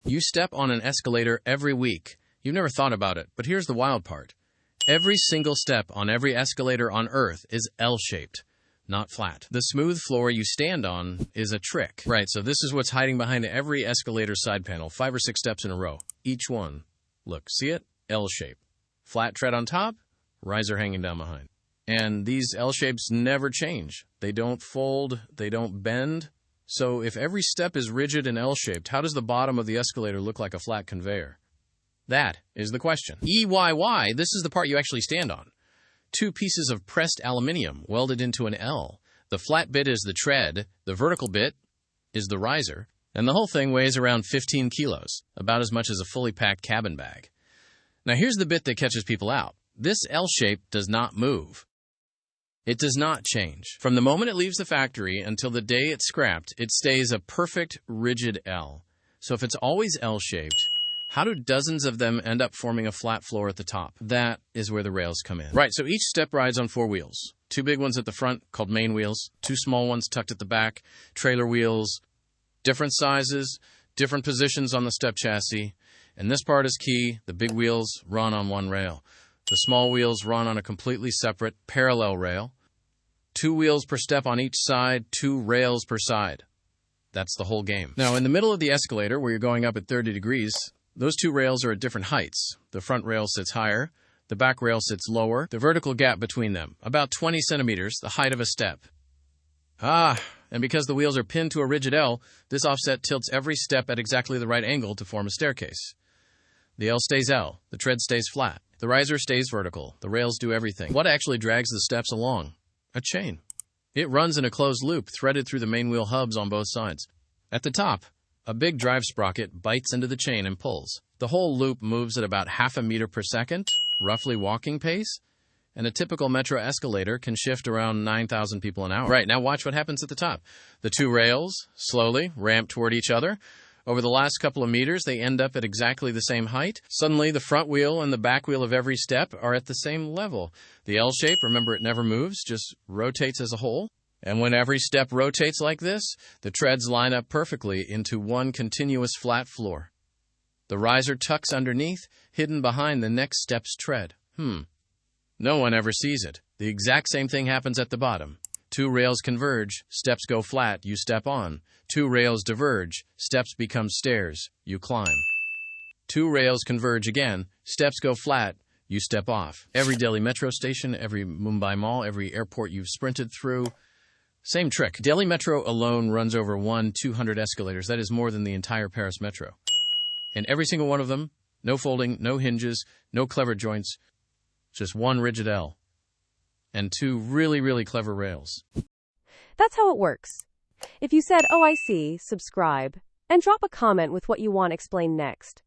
You step on an escalator every week. You've never thought about it, but here's the wild part. Every single step on every escalator on Earth is L-shaped, not flat. The smooth floor you stand on is a trick. Right, so this is what's hiding behind every escalator side panel, 5 or 6 steps in a row. Each one. Look, see it? L-shape. Flat tread on top, riser hanging down behind. And these L-shapes never change. They don't fold, they don't bend. So if every step is rigid and L-shaped, how does the bottom of the escalator look like a flat conveyor? That is the question. EYY, this is the part you actually stand on. 2 pieces of pressed aluminium welded into an L. The flat bit is the tread, the vertical bit is the riser, and the whole thing weighs around 15 kilos, about as much as a fully packed cabin bag. Now here's the bit that catches people out. This L shape does not move. It does not change. From the moment it leaves the factory until the day it's scrapped, it stays a perfect, rigid L. So if it's always L-shaped, how do dozens of them end up forming a flat floor at the top? That is where the rails come in. Right, so each step rides on 4 wheels. 2 big ones at the front, called main wheels. 2 small ones tucked at the back, trailer wheels. Different sizes, different positions on the step chassis. And this part is key. The big wheels run on 1 rail. The small wheels run on a completely separate, parallel rail. 2 wheels per step on each side, 2 rails per side. That's the whole game. Now, in the middle of the escalator, where you're going up at 30 degrees, those 2 rails are at different heights. The front rail sits higher, the back rail sits lower, the vertical gap between them, about 20 centimeters, the height of a step. And because the wheels are pinned to a rigid L, this offset tilts every step at exactly the right angle to form a staircase. The L stays L, the tread stays flat, the riser stays vertical, the rails do everything. What actually drags the steps along? A chain. It runs in a closed loop, threaded through the main wheel hubs on both sides. At the top, a big drive sprocket bites into the chain and pulls. The whole loop moves at about ½ meter per second, roughly walking pace, and a typical metro escalator can shift around 9,000 people an hour. Right, now watch what happens at the top. The 2 rails slowly ramp toward each other. Over the last couple of meters, they end up at exactly the same height. Suddenly, the front wheel and the back wheel of every step are at the same level. The L shape, remember, it never moves, just rotates as a whole. And when every step rotates like this, the treads line up perfectly into one continuous flat floor. The riser tucks underneath, hidden behind the next step's tread. No one ever sees it. The exact same thing happens at the bottom. 2 rails converge, steps go flat, you step on. 2 rails diverge, steps become stairs, you climb. 2 rails converge again, steps go flat, you step off. Every Delhi metro station, every Mumbai mall, every airport you've sprinted through, same trick. Delhi Metro alone runs over 200 escalators. That is more than the entire Paris Metro. And every single one of them, no folding, no hinges, no clever joints, just 1 rigid L. And 2 really, really clever rails. That's how it works. If you said, "Oh, I see," subscribe, and drop a comment with what you want explained next.